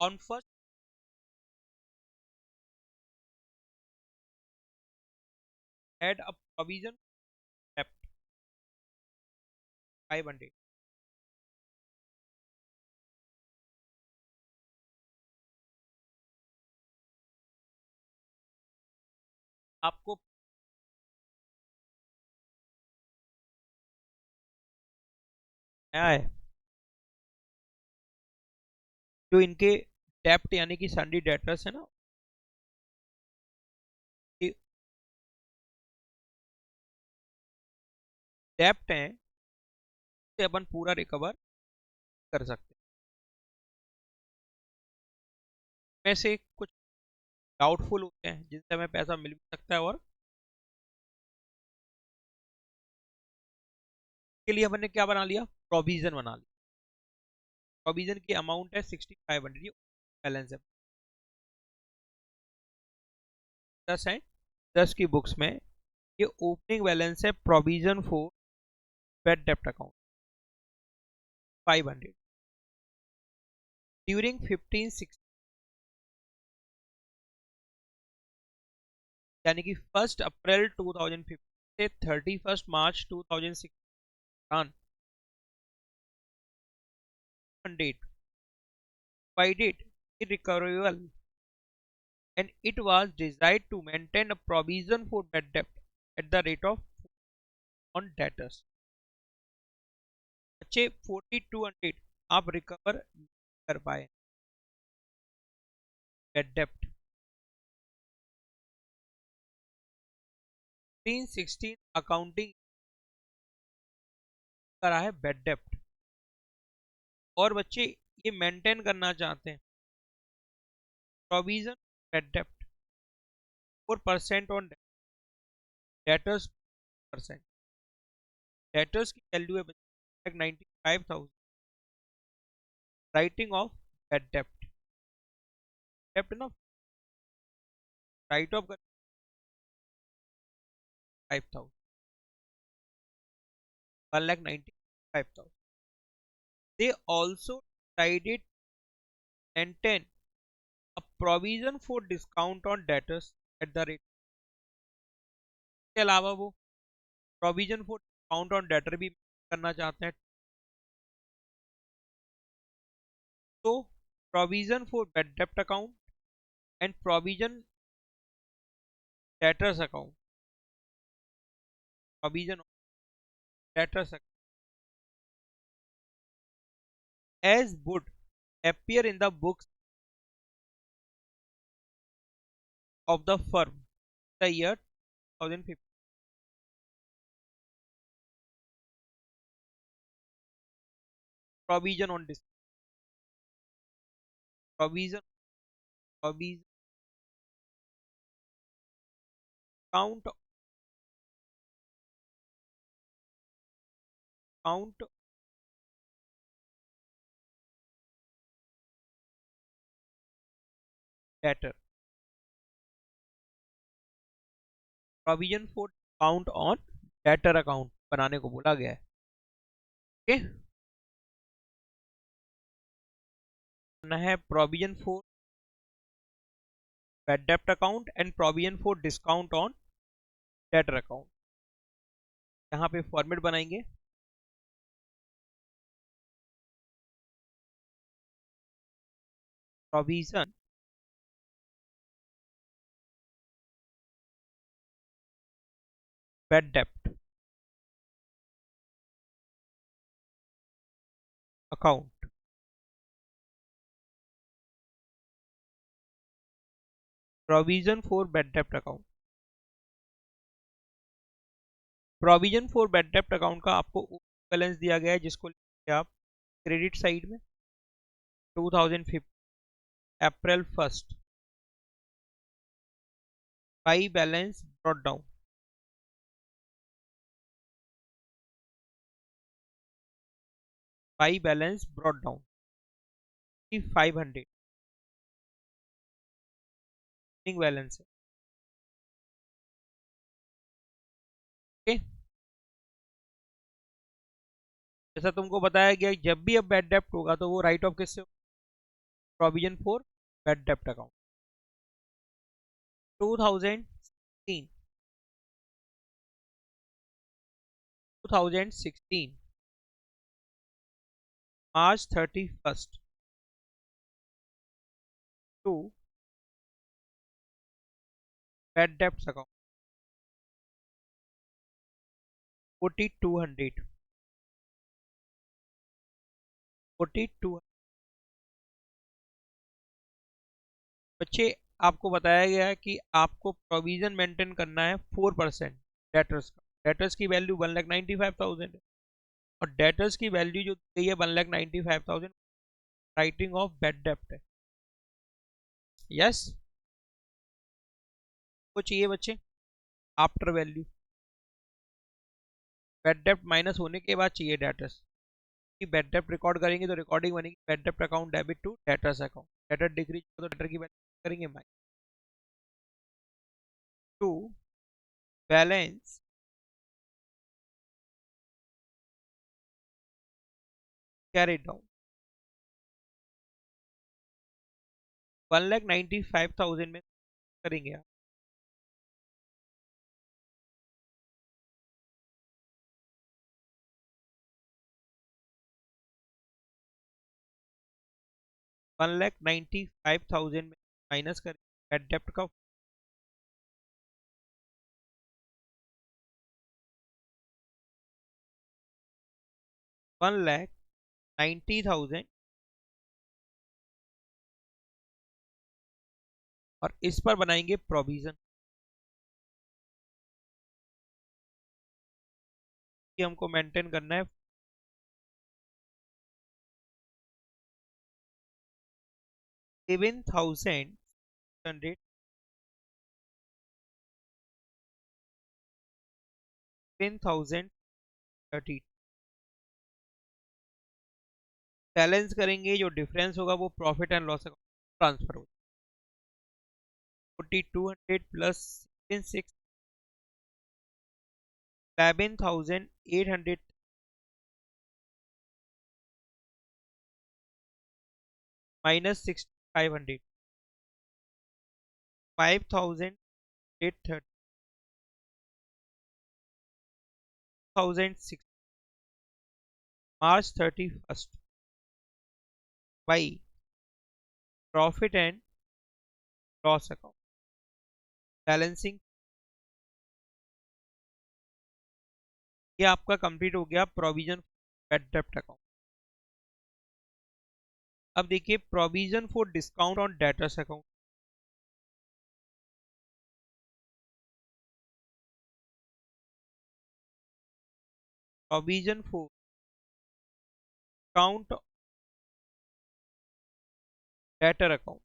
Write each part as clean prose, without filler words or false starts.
On first had a provision debt 500. आपको नया है जो इनके डेप्ट यानी कि सन्डी डेटर्स है ना, ये डेप्ट हैं, से अपन पूरा रिकवर कर सकते हैं। में से कुछ डाउटफुल होते हैं जिनसे हमें पैसा मिल भी सकता है, और के लिए अपन ने क्या बना लिया, प्रोविजन बना लिया। प्रोविजन की अमाउंट है 6500, बैलेंस है 10 है। 10 की बुक्स में ये ओपनिंग बैलेंस है, प्रोविजन फॉर बैड डेप्ट अकाउंट 500 ड्यूरिंग 15/6, यानी कि 1 अप्रैल 2015 से 31 मार्च 2016 date provided irrecoverable, and it was designed to maintain a provision for bad debt at the rate of on debtors. अच्छे 4200 आप रिकवर कर पाए बैड डेप्ट। 316 अकाउंटिंग करा है बैड डेप्ट, और बच्चे ये मेंटेन करना चाहते हैं provision bad dept 4% on debtors percent. Debtors की वैल्यू है 95,000, राइटिंग ऑफ बैड डेप्ट, डेप्ट ना right of 5,000, 1,95,000। They also decided to maintain a provision for discount on debtors at the rate। के अलावा वो provision for discount on debtor भी करना चाहते हैं। तो प्रोविजन फॉर बैड डेप्ट account and provision debtors account, provision debtors as would appear in the books of the firm the year 2015। provision on this provision provision count count debtor, provision for count on debtor account बनाने को बोला गया है। Okay, है provision for bad डेप्ट account and provision for discount on debtor account. यहाँ पे format बनाएंगे, प्रोविजन बैड डेप्ट अकाउंट, प्रोविजन फॉर बैड डेप्ट अकाउंट। प्रोविजन फॉर बैड डेप्ट अकाउंट का आपको बैलेंस दिया गया है, जिसको आप क्रेडिट साइड में 2015 अप्रैल 1 by balance brought down, by balance brought down 500 balance है। ओके, जैसा तुमको बताया गया जब भी अब बैड डेप्ट होगा तो वो राइट ऑफ किससे, provision for bad debt account. 2016 2016 March 31st to bad debts account 4200 42। बच्चे आपको बताया गया है कि आपको प्रोविजन मेंटेन करना है 4% डेटर्स का। डेटर्स की वैल्यू 1,95,000 है और डेटर्स की वैल्यू जो दी गई है 1,95,000 राइटिंग ऑफ बैड डेप्ट है। यस, को चाहिए बच्चे आफ्टर वैल्यू बैड डेप्ट माइनस होने के बाद चाहिए डेटर्स की। बैड डेप्ट रिकॉर्ड करेंगे तो रिकॉर्डिंग बनेगी बैड डेप्ट account debit to debtors account. Debtor decrease तो डेटर की वैल्यू करेंगे minus to balance carry down 1,95,000 में करेंगे आप 1,95,000 में माइनस करेंगे बैड डेप्ट का 1,90,000 और इस पर बनाएंगे प्रोविजन कि हमको मेंटेन करना है 7,100 7,030 बैलेंस करेंगे। जो डिफरेंस होगा वो profit and loss account transfer होगा 4,200 plus 11,800 minus 6,500 5,830 1,006 March 31st by profit and loss account balancing. ये आपका कंप्लीट हो गया प्रोविजन बैड डेप्ट अकाउंट। अब देखिए provision for discount on debtors account. Provision for discount debtor account.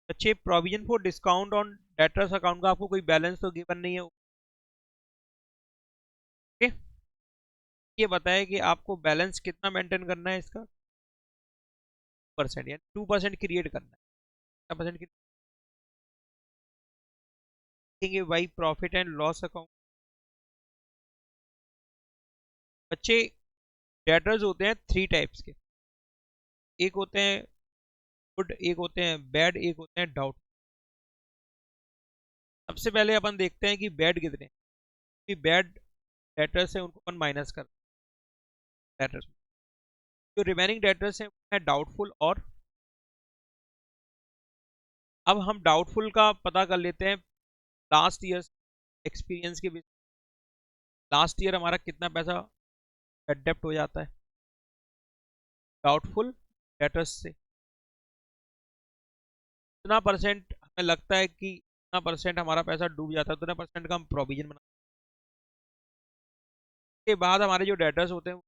अच्छे provision for discount on debtors account का आपको कोई बैलेंस तो गिवन नहीं है। ओके, ये बताया कि आपको बैलेंस कितना मेंटेन करना है इसका 2% यानी 2% क्रिएट करना है। कितना परसेंट लिखेंगे by profit and loss account. बच्चे डेटर्स होते हैं 3 टाइप्स के। एक होते हैं गुड, एक होते हैं बैड, एक होते हैं डाउट। सबसे पहले अपन देखते हैं कि बैड कितने हैं। कि बैड डेटर्स है उनको अपन माइनस कर डेटर्स। जो रिमेनिंग डेटर्स हैं वो है डाउटफुल और। अब हम डाउटफुल का पता कर लेते हैं लास्ट ईयर एक्सपीरियंस के बेस। लास्ट ईयर हमारा कितना पैसा डेप्ट हो जाता है डाउटफुल डेटर्स से। इतना परसेंट हमें लगता है कि इतना परसेंट हमारा पैसा डूब जाता है, उतना परसेंट का हम प्रोविजन बना के बाद हमारे जो डेटर्स होते हैं।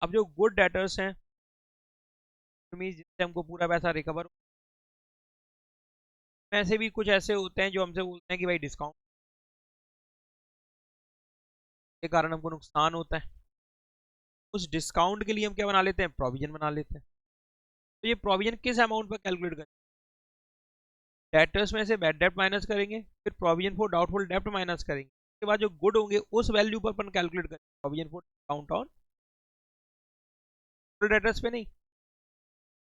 अब जो गुड डेटर्स हैं जिससे हमको पूरा पैसा रिकवर। ऐसे भी कुछ ऐसे होते हैं जो हमसे बोलते हैं कि भाई डिस्काउंट के कारण हमको नुकसान होता है। उस डिस्काउंट के लिए हम क्या बना लेते हैं प्रोविजन बना लेते हैं। तो ये प्रोविजन किस अमाउंट पर कैलकुलेट करें? डेटर्स में से बैड डेप्ट माइनस करेंगे, फिर प्रोविजन फॉर डाउटफुल डेप्ट माइनस करेंगे, उसके बाद जो गुड होंगे उस वैल्यू पर अपन कैलकुलेट करेंगे provision for discount on debtors पे नहीं।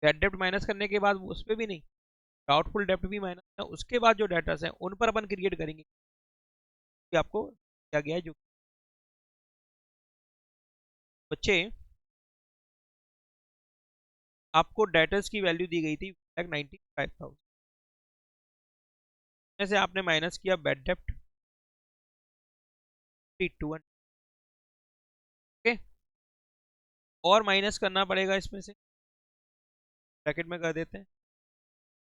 बैड डेप्ट माइनस करने के बाद उस पर भी नहीं, डाउटफुल डेप्ट भी माइनस, उसके बाद जो डेटर्स हैं उन पर अपन क्रिएट करेंगे, कि आपको दिया गया है जो बच्चे आपको डेटर्स की वैल्यू दी गई थी 95,000 में से आपने माइनस किया बैड डेप्ट 200, ओके, और माइनस करना पड़ेगा इसमें से, ब्रैकेट में कर देते हैं,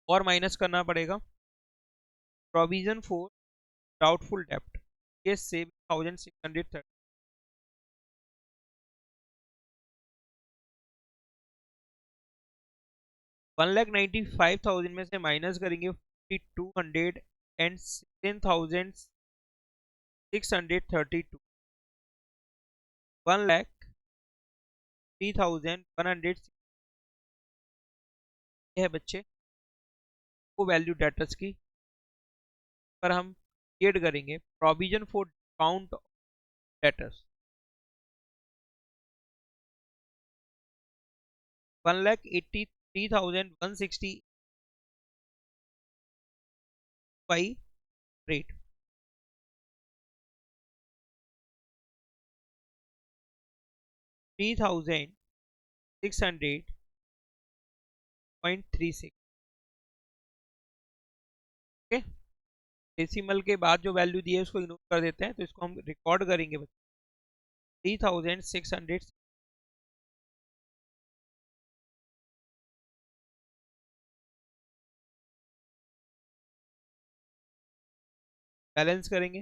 और माइनस करना पड़ेगा प्रोविजन फॉर डाउटफुल डेप्ट, ये 7,630, 1,95,000 में से माइनस करेंगे 200 एंड 16,632, 1,03,100 है बच्चे वो वैल्यू डेटर्स की, पर हम क्रिएट करेंगे provision for discount debtors 1,83,160 by rate, 3,600.36, okay. Decimal के बाद जो वैल्यू दी है उसको इग्नोर कर देते हैं, तो इसको हम रिकॉर्ड करेंगे बच्चे 3,600, बैलेंस करेंगे,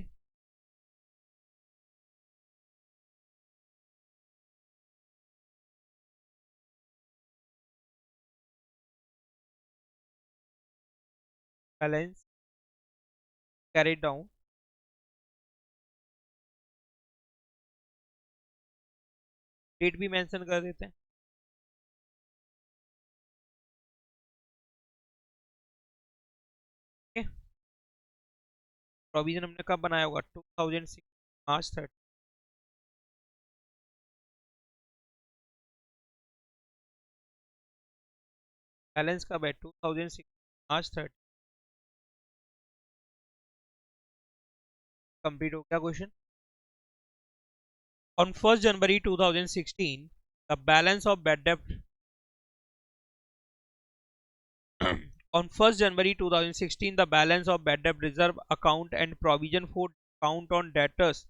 बैलेंस कैरी डाउन, डेट भी मेंशन कर देते हैं, ओके। प्रोविजन हमने कब बनाया होगा 2006 मार्च 30, बैलेंस कब है 2006 मार्च 30, कंप्लीट हो गया question. On 1st January 2016, the balance of bad debt on 1st January 2016, the balance of bad debt reserve account and provision for discount on debtors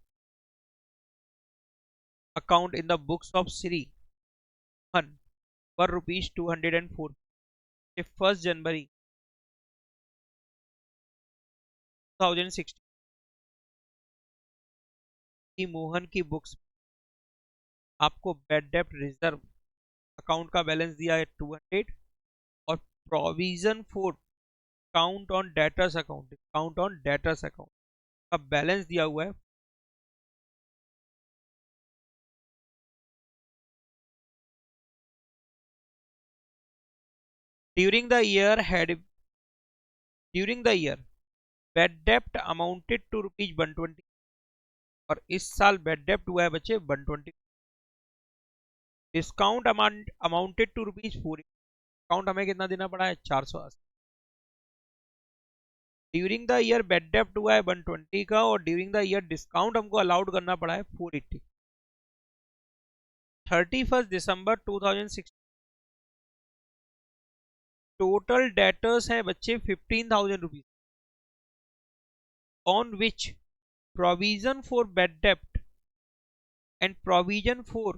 account in the books of Sri 1 were rupees 204. 1st January 2016 की मोहन की books आपको bad डेप्ट reserve account का balance दिया है 200, और provision for count on debtors account का balance दिया हुआ है during the year had during the year bad डेप्ट अमाउंटेड टू रुपीज 120, और इस साल बैड डेप्ट हुआ है बच्चे 120, discount amounted to rupees 4, discount हमें कितना देना पड़ा है 480, ड्यूरिंग द ईयर बैड डेप्ट हुआ है 120 का, और ड्यूरिंग द ईयर डिस्काउंट हमको अलाउड करना पड़ा है 480। 31 दिसंबर 2016 टोटल डेटर्स हैं बच्चे 15,000 rupees, on which provision for bad डेप्ट and provision for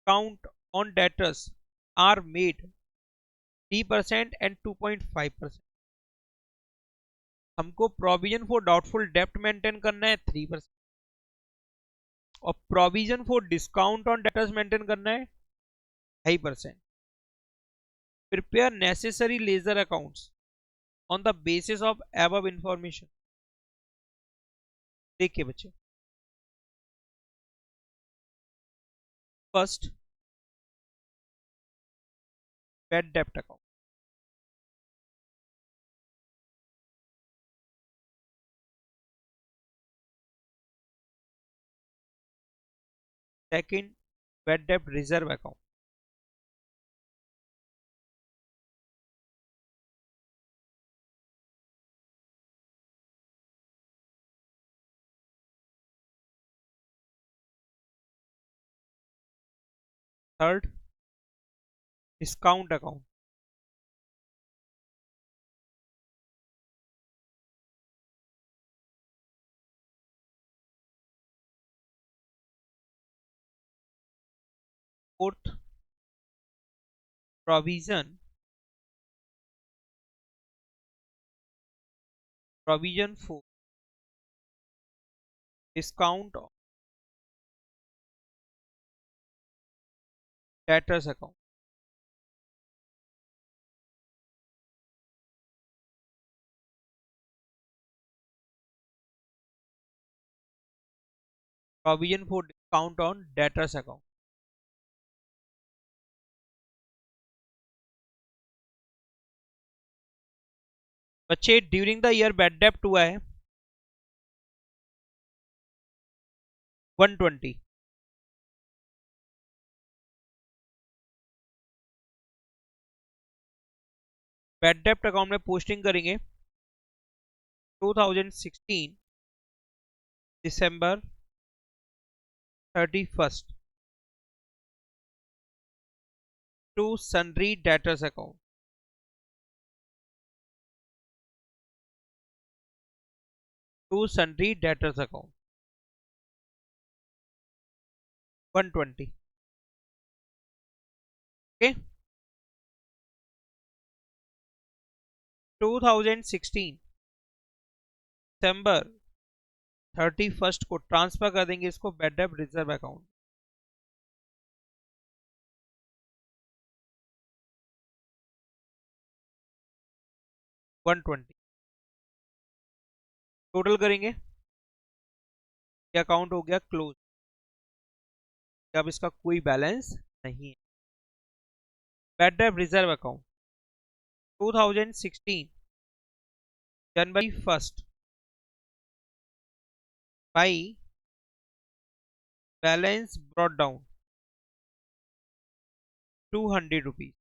count on debtors are made 3% and 2.5%। हमको प्रोविजन फॉर डाउटफुल डेप्ट मेंटेन करना है 3%, और provision for discount on debtors maintain करना है 2.5%। Prepare necessary ledger accounts on the basis of above information. देखिए बच्चे, first bad debt account. Second, bad debt reserve account. Third, discount account. Fourth, provision for discount of debtors account. Provision for discount on debtors account. बच्चे during the year bad डेप्ट हुआ है 120। Bad डेप्ट account में posting करेंगे 2016 दिसंबर 31st to sundry debtors account. To sundry debtors account 120। Okay, 2016 दिसंबर 31st को ट्रांसफर कर देंगे इसको bad debt reserve account. One twenty total करेंगे, ये अकाउंट हो गया क्लोज। अब इसका कोई बैलेंस नहीं है। बैड डेट रिजर्व अकाउंट 2016 जनवरी 1st by balance brought down 200 rupees.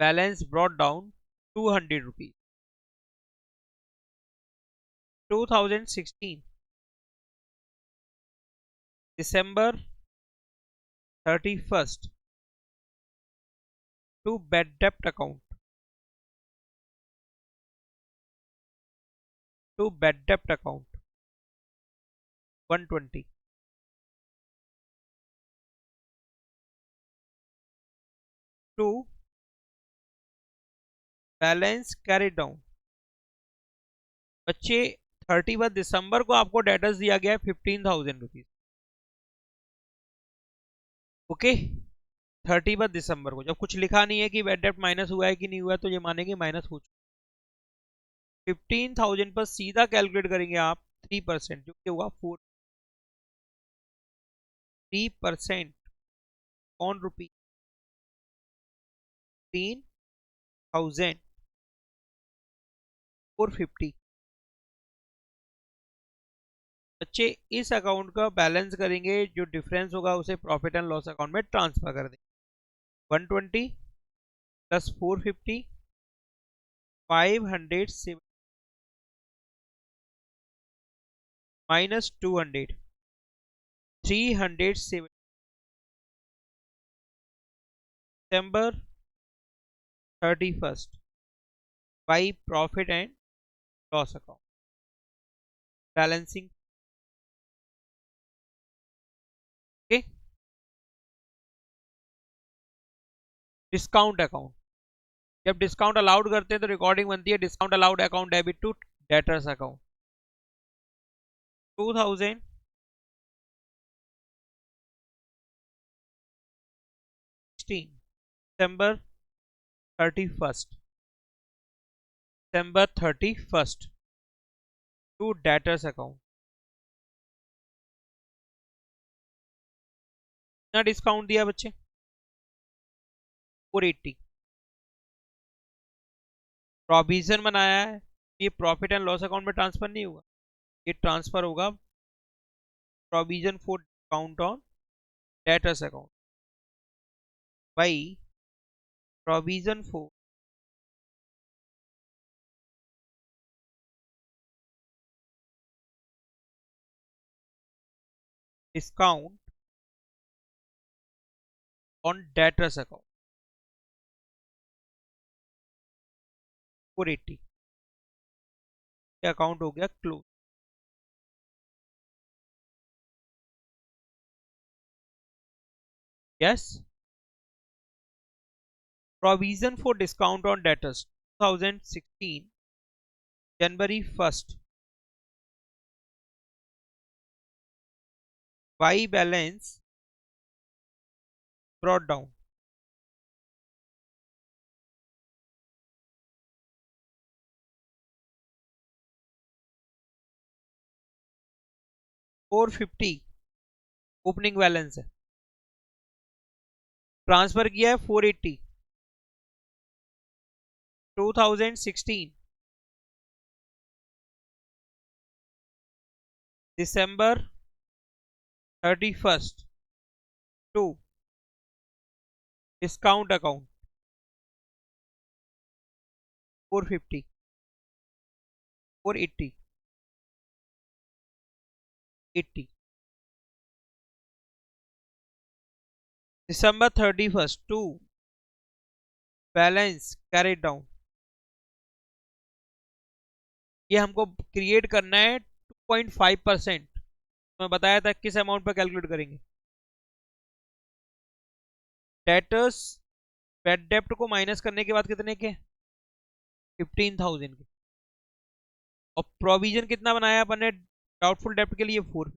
Balance brought down 200 rupees. 2016 दिसंबर 31st टू बैड डेप्ट अकाउंट टू बैड डेप्ट account 120। To balance carry down. बच्चे 31 दिसंबर को आपको डेटर्स दिया गया है 15,000 रुपीज। ओके, 31 दिसंबर को जब कुछ लिखा नहीं है कि बैड डेट माइनस हुआ है कि नहीं हुआ है तो ये मानेंगे माइनस हो चुका। 15,000 पर सीधा कैलकुलेट करेंगे आप 3% जो कि हुआ 3% ऑन रुपी 15,450। बच्चे इस अकाउंट का बैलेंस करेंगे, जो डिफरेंस होगा उसे प्रॉफिट एंड लॉस अकाउंट में ट्रांसफर कर देंगे। 120 plus 450 570 minus 200 370 December 31st by profit and loss account balancing. Okay, discount account जब डिस्काउंट अलाउड करते हैं तो रिकॉर्डिंग बनती है discount allowed account debit to debtors account 2016 दिसंबर 31st December 31st to debtors account. कितना डिस्काउंट दिया बच्चे? 480। प्रोविजन बनाया है, ये प्रॉफिट एंड लॉस अकाउंट में ट्रांसफर नहीं होगा, ये ट्रांसफर होगा provision for discount on debtors account by provision for discount on debtors account 480। Account हो गया close. Yes. Provision for discount on debtors 2016 जनवरी 1st by balance brought down 450 opening balance है, transfer किया है 480 2016 दिसंबर 31st टू डिस्काउंट अकाउंट 450 480 80 दिसंबर 31st to balance carry down. ये हमको क्रिएट करना है 2.5%। मैं बताया था किस अमाउंट पर कैलकुलेट करेंगे, डेटर्स बैड डेप्ट को माइनस करने के बाद कितने के 15,000 के, और प्रोविजन कितना बनाया अपन ने डाउटफुल डेप्ट के लिए 4।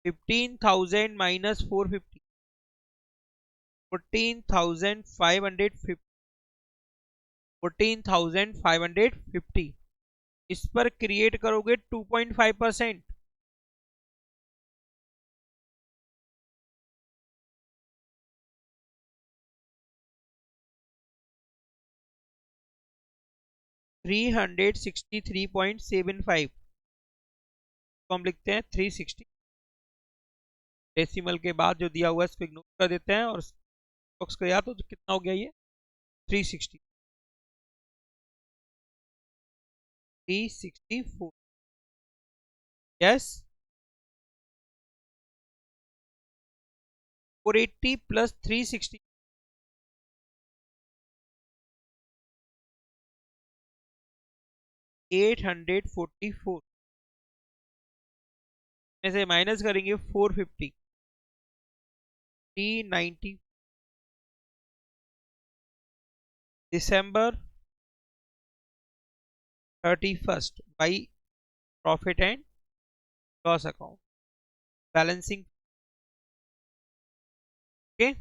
15,000 माइनस 450 14,550 14,550 इस पर क्रिएट करोगे 2.5%। 363.75 तो हम लिखते हैं 360, डेसिमल के बाद जो दिया हुआ है इसको इग्नोर कर देते हैं और बॉक्स को याद तो कितना हो गया ये 360 364। यस 480 प्लस 360 844 में से माइनस करेंगे 450 390 दिसंबर 31st by profit and loss account balancing. Okay